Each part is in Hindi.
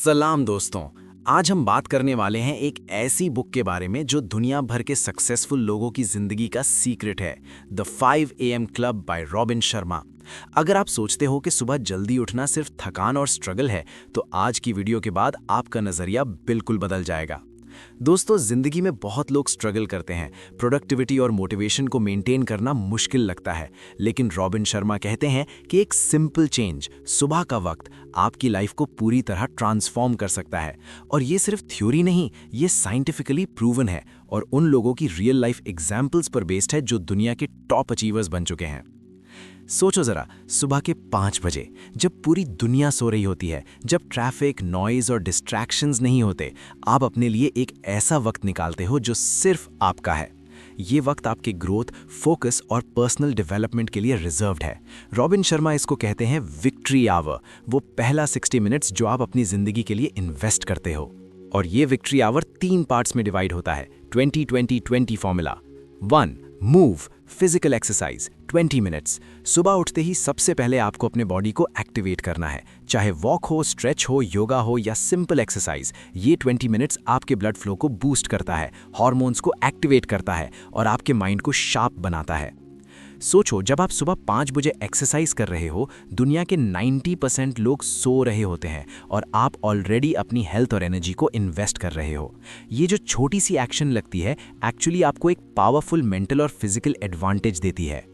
सलाम दोस्तों। आज हम बात करने वाले हैं एक ऐसी बुक के बारे में जो दुनिया भर के सक्सेसफुल लोगों की जिंदगी का सीक्रेट है, the 5 AM club bye robin Sharma. अगर आप सोचते हो कि सुबह जल्दी उठना सिर्फ थकान और स्ट्रगल है, तो आज की वीडियो के बाद आपका नजरिया बिल्कुल बदल जाएगा। दोस्तों, जिंदगी में बहुत लोग स्ट्रगल करते हैं, प्रोडक्टिविटी और मोटिवेशन को मेंटेन करना मुश्किल लगता है, लेकिन रॉबिन शर्मा कहते हैं कि एक सिंपल चेंज, सुबह का वक्त, आपकी लाइफ को पूरी तरह ट्रांसफॉर्म कर सकता है। और ये सिर्फ थ्योरी नहीं, ये साइंटिफिकली प्रूवन है और उन लोगों की रियल लाइफ एग्जाम्पल्स पर बेस्ड है जो दुनिया के टॉप अचीवर्स बन चुके हैं। सोचो जरा, सुबह के 5 बजे, जब पूरी दुनिया सो रही होती है, जब ट्रैफिक, नॉइज और डिस्ट्रैक्शंस नहीं होते, आप अपने लिए एक ऐसा वक्त निकालते हो जो सिर्फ आपका है। ये वक्त आपके ग्रोथ, फोकस और पर्सनल डेवलपमेंट के लिए रिजर्व्ड है। रॉबिन शर्मा इसको कहते हैं विक्ट्री आवर, वो पहला 60 मिनट्स जो आप अपनी जिंदगी के लिए इन्वेस्ट करते हो। और ये विक्ट्री आवर 3 पार्ट्स में डिवाइड होता है। 20-20-20 formula. 1. Move, physical exercise 20 minutes. सुबह उठते ही सबसे पहले आपको अपने बॉडी को एक्टिवेट करना है, चाहे वॉक हो, स्ट्रेच हो, योगा हो या सिंपल एक्सरसाइज। ये 20 मिनट्स आपके ब्लड फ्लो को बूस्ट करता है, हार्मोन्स को एक्टिवेट करता है और आपके माइंड को शार्प बनाता है। सोचो, जब आप सुबह 5 बजे एक्सरसाइज कर रहे हो, दुनिया के 90% लोग सो रहे होते हैं और आप ऑलरेडी अपनी हेल्थ और एनर्जी को इन्वेस्ट कर रहे हो। ये जो छोटी सी एक्शन लगती है, एक्चुअली आपको एक पावरफुल मेंटल और फिजिकल एडवांटेज देती है।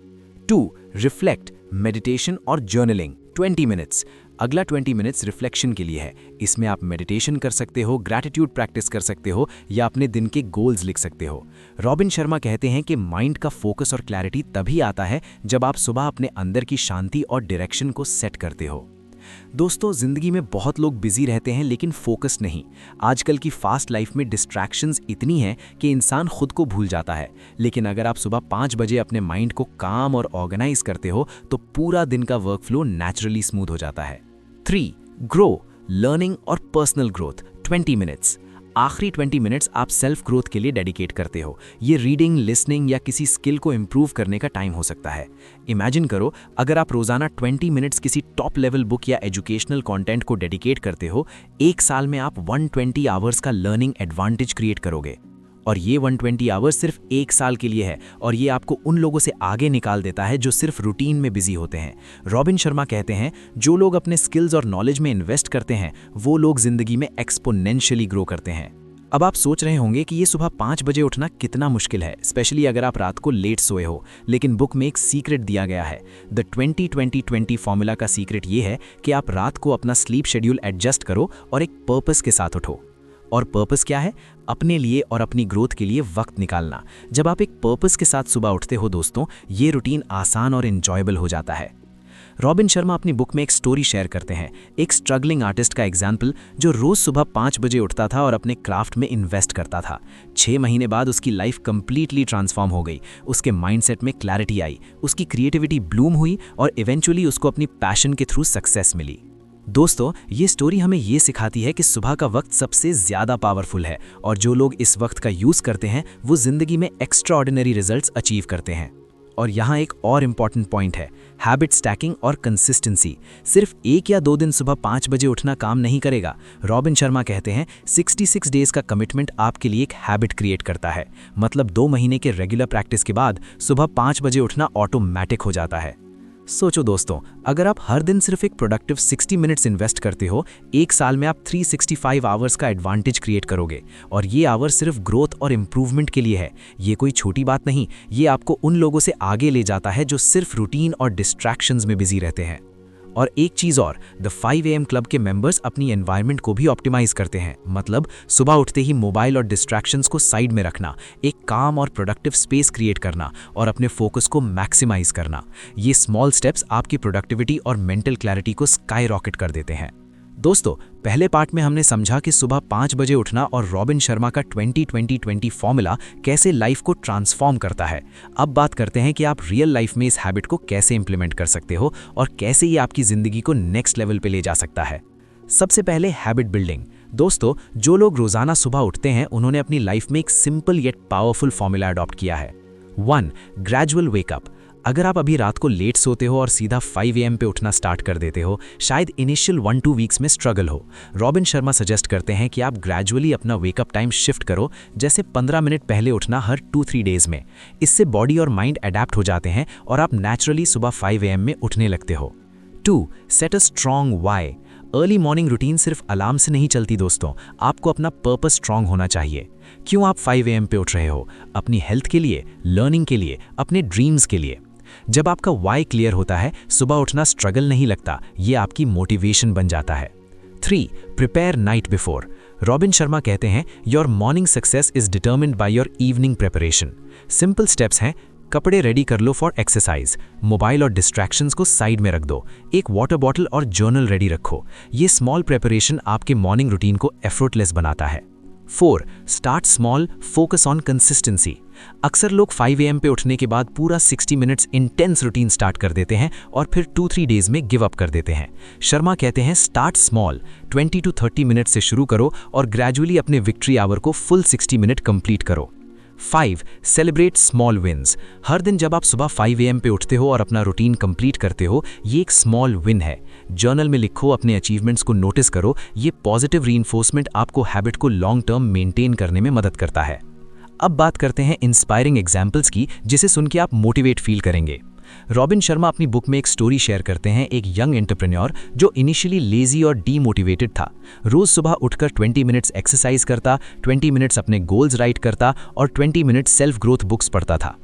2. रिफ्लेक्ट, मेडिटेशन और जर्नलिंग 20 मिनट्स। अगला 20 मिनट्स रिफ्लेक्शन के लिए है। इसमें आप मेडिटेशन कर सकते हो, ग्रैटिट्यूड प्रैक्टिस कर सकते हो या अपने दिन के गोल्स लिख सकते हो। रॉबिन शर्मा कहते हैं कि माइंड का फोकस और क्लैरिटी तभी आता है जब आप सुबह अपने अंदर की शांति और डायरेक्शन को सेट करते हो। दोस्तों, जिंदगी में बहुत लोग बिजी रहते हैं लेकिन फोकस नहीं। आजकल की फास्ट लाइफ में डिस्ट्रैक्शंस इतनी हैं कि इंसान खुद को भूल जाता है। लेकिन अगर आप सुबह 5 बजे अपने माइंड को काम और ऑर्गेनाइज करते हो, तो पूरा दिन का वर्क फ्लो नेचुरली स्मूथ हो जाता है। 3. ग्रो, लर्निंग और पर्सनल ग्रोथ 20 मिनट्स। आखिरी 20 मिनट्स आप सेल्फ ग्रोथ के लिए डेडिकेट करते हो। ये रीडिंग, लिसनिंग या किसी स्किल को इम्प्रूव करने का टाइम हो सकता है। इमेजिन करो, अगर आप रोजाना 20 मिनट्स किसी टॉप लेवल बुक या एजुकेशनल कंटेंट को डेडिकेट करते हो, 1 साल में आप 120 आवर्स का लर्निंग एडवांटेज क्रिएट करोगे। और ये 120 आवर्स सिर्फ 1 साल के लिए है और ये आपको उन लोगों से आगे निकाल देता है जो सिर्फ रूटीन में बिजी होते हैं। रॉबिन शर्मा कहते हैं, जो लोग अपने स्किल्स और नॉलेज में इन्वेस्ट करते हैं, वो लोग जिंदगी में एक्सपोनेंशियली ग्रो करते हैं। अब आप सोच रहे होंगे कि ये सुबह 5 बजे उठना कितना मुश्किल है, स्पेशली अगर आप रात को लेट सोए हो। लेकिन बुक में एक सीक्रेट दिया गया है। द 20-20-20 फॉर्मूला का सीक्रेट ये है कि आप रात को अपना स्लीप शेड्यूल एडजस्ट करो और एक पर्पस के साथ उठो। और पर्पस क्या है? अपने लिए और अपनी ग्रोथ के लिए वक्त निकालना। जब आप एक पर्पस के साथ सुबह उठते हो दोस्तों, ये रूटीन आसान और एंजॉयबल हो जाता है। रॉबिन शर्मा अपनी बुक में एक स्टोरी शेयर करते हैं, एक स्ट्रगलिंग आर्टिस्ट का एग्जाम्पल जो रोज सुबह 5 बजे उठता था और अपने क्राफ्ट में इन्वेस्ट करता था। 6 महीने बाद उसकी लाइफ कंप्लीटली ट्रांसफॉर्म हो गई। उसके माइंडसेट में क्लैरिटी आई, उसकी क्रिएटिविटी ब्लूम हुई और इवेंचुअली उसको अपनी पैशन के थ्रू सक्सेस मिली। दोस्तों, ये स्टोरी हमें ये सिखाती है कि सुबह का वक्त सबसे ज़्यादा पावरफुल है और जो लोग इस वक्त का यूज़ करते हैं, वो ज़िंदगी में एक्स्ट्राऑर्डिनरी रिजल्ट्स अचीव करते हैं। और यहाँ एक और इम्पॉर्टेंट पॉइंट है, हैबिट स्टैकिंग और कंसिस्टेंसी। सिर्फ 1 या 2 दिन सुबह 5 बजे उठना काम नहीं करेगा। रॉबिन शर्मा कहते हैं, 66 डेज का कमिटमेंट आपके लिए एक हैबिट क्रिएट करता है। मतलब 2 महीने के रेगुलर प्रैक्टिस के बाद सुबह 5 बजे उठना ऑटोमेटिक हो जाता है। सोचो दोस्तों, अगर आप हर दिन सिर्फ एक प्रोडक्टिव 60 मिनट्स इन्वेस्ट करते हो, 1 साल में आप 365 आवर्स का एडवांटेज क्रिएट करोगे। और ये आवर्स सिर्फ ग्रोथ और इम्प्रूवमेंट के लिए है। ये कोई छोटी बात नहीं, ये आपको उन लोगों से आगे ले जाता है जो सिर्फ रूटीन और डिस्ट्रैक्शंस में बिजी रहते हैं। और एक चीज़ और, द 5 AM क्लब के मेंबर्स अपनी एनवायरनमेंट को भी ऑप्टिमाइज करते हैं। मतलब सुबह उठते ही मोबाइल और डिस्ट्रैक्शंस को साइड में रखना, एक काम और प्रोडक्टिव स्पेस क्रिएट करना और अपने फोकस को मैक्सिमाइज करना। ये स्मॉल स्टेप्स आपकी प्रोडक्टिविटी और मेंटल क्लैरिटी को स्काई रॉकेट कर देते हैं। दोस्तों, पहले पार्ट में हमने समझा कि सुबह 5 बजे उठना और रॉबिन शर्मा का 20-20-20 फॉर्मूला कैसे लाइफ को ट्रांसफॉर्म करता है। अब बात करते हैं कि आप रियल लाइफ में इस हैबिट को कैसे इंप्लीमेंट कर सकते हो और कैसे ये आपकी ज़िंदगी को नेक्स्ट लेवल पे ले जा सकता है। सबसे पहले हैबिट बिल्डिंग। दोस्तों, जो लोग रोज़ाना सुबह उठते हैं, उन्होंने अपनी लाइफ में एक simple yet powerful formula adopt किया है। 1. Gradual wake up. अगर आप अभी रात को लेट सोते हो और सीधा 5 AM पे उठना स्टार्ट कर देते हो, शायद इनिशियल 1-2 वीक्स में स्ट्रगल हो। रॉबिन शर्मा सजेस्ट करते हैं कि आप ग्रेजुअली अपना वेकअप टाइम शिफ्ट करो, जैसे 15 मिनट पहले उठना हर 2-3 डेज में। इससे बॉडी और माइंड अडेप्ट हो जाते हैं और आप नेचुरली सुबह 5 AM में उठने लगते हो। 2. Set a strong why. Early morning routine सिर्फ अलार्म से नहीं चलती दोस्तों, आपको अपना पर्पस स्ट्रॉन्ग होना चाहिए। क्यों आप 5 AM पे उठ रहे हो? अपनी हेल्थ के लिए, लर्निंग के लिए, अपने ड्रीम्स के लिए। जब आपका वाई क्लियर होता है, सुबह उठना स्ट्रगल नहीं लगता, ये आपकी मोटिवेशन बन जाता है। 3. Prepare night before. Robin Sharma कहते हैं, your morning success is determined by your evening preparation. Simple steps हैं, कपड़े रेडी कर लो फॉर एक्सरसाइज, मोबाइल और डिस्ट्रैक्शंस को साइड में रख दो, एक वाटर बॉटल और जर्नल रेडी रखो। ये स्मॉल प्रिपरेशन आपके मॉर्निंग रूटीन को एफर्टलेस बनाता है। 4. Start small, focus on consistency. अक्सर लोग 5 AM पे उठने के बाद पूरा 60 मिनट्स इंटेंस रूटीन स्टार्ट कर देते हैं और फिर 2-3 डेज में गिव अप कर देते हैं। शर्मा कहते हैं, स्टार्ट स्मॉल, 20 to 30 मिनट से शुरू करो और ग्रेजुअली अपने विक्ट्री आवर को फुल 60 मिनट कंप्लीट करो। 5. Celebrate small wins. हर दिन जब आप सुबह 5 AM पे उठते हो और अपना रूटीन कंप्लीट करते हो, ये एक स्मॉल विन है। जर्नल में लिखो, अपने अचीवमेंट्स को नोटिस करो। ये पॉजिटिव रीइंफोर्समेंट आपको हैबिट को लॉन्ग टर्म मेंटेन करने में मदद करता है। अब बात करते हैं इंस्पायरिंग एग्जाम्पल्स की, जिसे सुन के आप मोटिवेट फील करेंगे। रॉबिन शर्मा अपनी बुक में एक स्टोरी शेयर करते हैं, एक यंग एंटरप्रेन्योर जो इनिशियली लेजी और डीमोटिवेटेड था। रोज सुबह उठकर 20 मिनट्स एक्सरसाइज करता, 20 मिनट्स अपने गोल्स राइट करता और 20 मिनट्स सेल्फ ग्रोथ बुक्स पढ़ता था।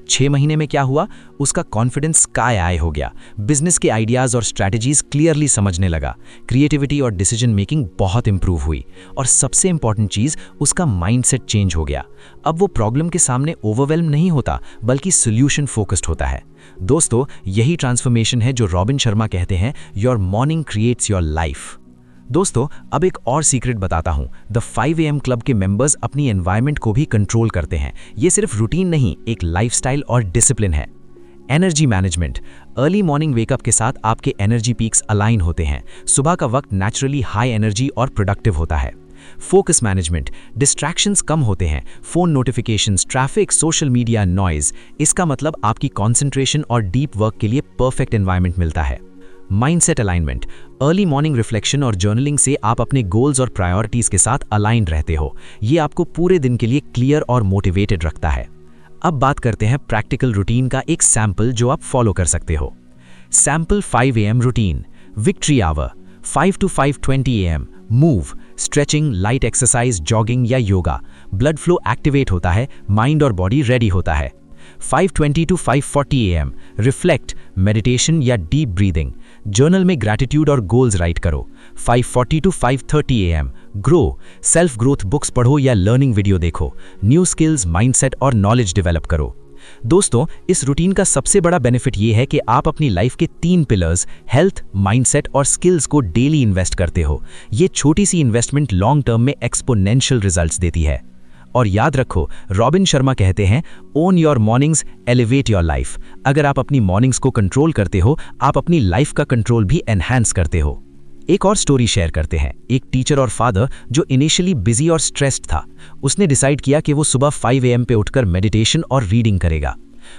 6 महीने में क्या हुआ? उसका कॉन्फिडेंस स्काई हाई हो गया, बिजनेस के आइडियाज और स्ट्रैटेजीज क्लियरली समझने लगा, क्रिएटिविटी और डिसीजन मेकिंग बहुत इंप्रूव हुई और सबसे इंपॉर्टेंट चीज, उसका माइंडसेट चेंज हो गया। अब वो प्रॉब्लम के सामने ओवरवेल्म नहीं होता, बल्कि सोल्यूशन फोकस्ड होता है। दोस्तों, यही ट्रांसफॉर्मेशन है जो रॉबिन शर्मा कहते हैं, your morning creates your life. दोस्तों, अब एक और सीक्रेट बताता हूं। द 5 AM क्लब के मेंबर्स अपनी एनवायरनमेंट को भी कंट्रोल करते हैं। ये सिर्फ रूटीन नहीं, एक लाइफस्टाइल और डिसिप्लिन है। Energy management. Early morning wake up के साथ आपके एनर्जी पीक्स अलाइन होते हैं। सुबह का वक्त नेचुरली हाई एनर्जी और प्रोडक्टिव होता है। Focus management. डिस्ट्रैक्शंस कम होते हैं, phone notifications, traffic, social media, noise. इसका मतलब आपकी कंसंट्रेशन और डीप वर्क के लिए परफेक्ट एनवायरनमेंट मिलता है। Mindset alignment. Early morning reflection और जर्नलिंग से आप अपने गोल्स और प्रायोरिटीज के साथ अलाइंड रहते हो। ये आपको पूरे दिन के लिए क्लियर और मोटिवेटेड रखता है। अब बात करते हैं प्रैक्टिकल रूटीन का एक सैंपल जो आप फॉलो कर सकते हो। Sample 5 AM routine. Victory hour 5 to 5:20 AM। Move, stretching, light exercise, jogging या योगा। ब्लड फ्लो एक्टिवेट होता है, माइंड और बॉडी रेडी होता है। 5:20 to 5:40 AM। रिफ्लेक्ट, मेडिटेशन या डीप ब्रीदिंग। जर्नल में ग्रैटिट्यूड और गोल्स राइट करो। 5:40 to 5:30 AM। Grow, self growth books पढ़ो या लर्निंग वीडियो देखो। न्यू स्किल्स, माइंडसेट और नॉलेज डेवलप करो। दोस्तों, इस रूटीन का सबसे बड़ा बेनिफिट ये है कि आप अपनी लाइफ के 3 पिलर्स, हेल्थ, माइंडसेट और स्किल्स को डेली इन्वेस्ट करते हो। ये छोटी सी इन्वेस्टमेंट लॉन्ग टर्म में एक्सपोनेंशियल रिजल्ट्स देती है। और याद रखो, रॉबिन शर्मा कहते हैं, own your mornings, elevate your life. अगर आप अपनी मॉर्निंग्स को कंट्रोल करते हो, आप अपनी लाइफ का कंट्रोल भी एनहांस करते हो। एक और स्टोरी शेयर करते हैं। एक टीचर और फादर जो इनिशियली बिजी और स्ट्रेस्ड था, उसने डिसाइड किया कि वो सुबह 5 AM पे उठकर मेडिटेशन और रीडिंग करेगा।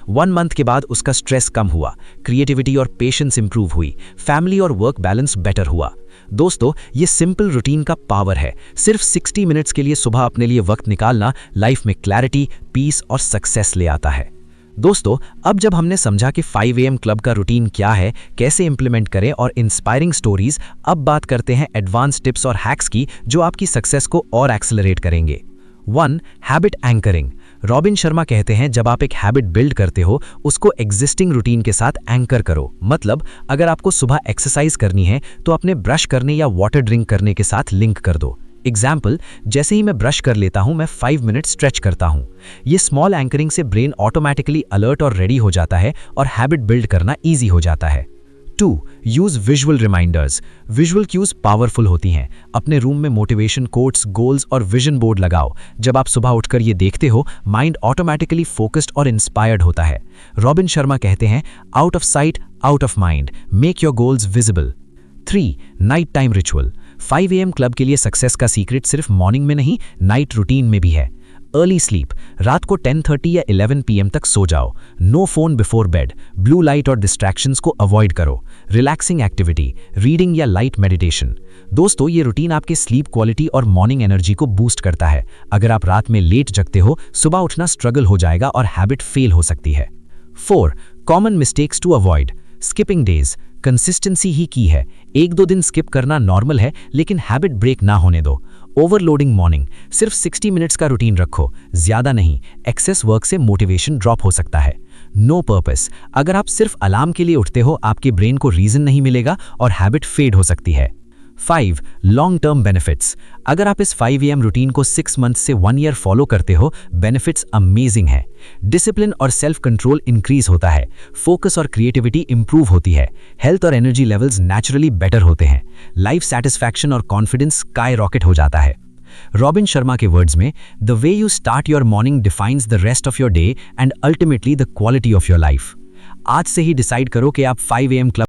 1 मंथ के बाद उसका स्ट्रेस कम हुआ, क्रिएटिविटी और पेशेंस इंप्रूव हुई, फैमिली और वर्क बैलेंस बेटर हुआ। दोस्तों, ये सिंपल रूटीन का पावर है। सिर्फ 60 मिनट्स के लिए सुबह अपने लिए वक्त निकालना लाइफ में क्लैरिटी, पीस और सक्सेस ले आता है। दोस्तों, अब जब हमने समझा कि 5 AM क्लब का रूटीन क्या है, कैसे इंप्लीमेंट करें और इंस्पायरिंग स्टोरीज, अब बात करते हैं एडवांस टिप्स और हैक्स की जो आपकी सक्सेस को और एक्सेलरेट करेंगे। 1. Habit anchoring. रॉबिन शर्मा कहते हैं, जब आप एक हैबिट बिल्ड करते हो, उसको एग्जिस्टिंग रूटीन के साथ एंकर करो। मतलब, अगर आपको सुबह एक्सरसाइज करनी है तो अपने ब्रश करने या वाटर ड्रिंक करने के साथ लिंक कर दो। एग्जाम्पल, जैसे ही मैं ब्रश कर लेता हूं, मैं 5 मिनट स्ट्रेच करता हूं। ये स्मॉल एंकरिंग से ब्रेन ऑटोमेटिकली अलर्ट और रेडी हो जाता है और हैबिट बिल्ड करना ईजी हो जाता है। 2. Use visual reminders. Visual cues powerful होती हैं। अपने रूम में मोटिवेशन कोट्स, गोल्स और विजन बोर्ड लगाओ। जब आप सुबह उठकर ये देखते हो, माइंड ऑटोमेटिकली फोकस्ड और इंस्पायर्ड होता है। रॉबिन शर्मा कहते हैं, out of sight, out of mind, make your goals visible. 3. Night time ritual. 5 AM club के लिए सक्सेस का सीक्रेट सिर्फ मॉर्निंग में नहीं, नाइट रूटीन में भी है। अर्ली स्लीप, रात को 10:30 या 11 PM तक सो जाओ। No phone before bed, blue light और डिस्ट्रैक्शंस को अवॉइड करो। रिलैक्सिंग एक्टिविटी, रीडिंग या लाइट मेडिटेशन। दोस्तों, ये रूटीन आपके स्लीप क्वालिटी और मॉर्निंग एनर्जी को बूस्ट करता है। अगर आप रात में लेट जगते हो, सुबह उठना स्ट्रगल हो जाएगा और हैबिट फेल हो सकती है। 4. Common mistakes to avoid. Skipping days, consistency ही की है। 1-2 दिन स्किप करना नॉर्मल है, लेकिन हैबिट ब्रेक ना होने दो। ओवरलोडिंग मॉर्निंग, सिर्फ 60 मिनट्स का रूटीन रखो, ज्यादा नहीं। एक्सेस वर्क से मोटिवेशन ड्रॉप हो सकता है। नो पर्पस, अगर आप सिर्फ अलार्म के लिए उठते हो, आपके ब्रेन को रीजन नहीं मिलेगा और हैबिट फेड हो सकती है। 5. लॉन्ग टर्म बेनिफिट्स, अगर आप इस 5 AM रूटीन को 6 मंथ से 1 ईयर फॉलो करते हो, बेनिफिट्स अमेजिंग है। डिसिप्लिन और सेल्फ कंट्रोल इंक्रीज होता है, फोकस और क्रिएटिविटी इंप्रूव होती है, हेल्थ और एनर्जी लेवल्स नेचुरली बेटर होते हैं, लाइफ सेटिस्फैक्शन और कॉन्फिडेंस स्काई रॉकेट हो जाता है। रॉबिन शर्मा के वर्ड्स में, the way you start your morning defines the rest of your day and ultimately the quality of your life. आज से ही डिसाइड करो कि आप 5 AM क्लब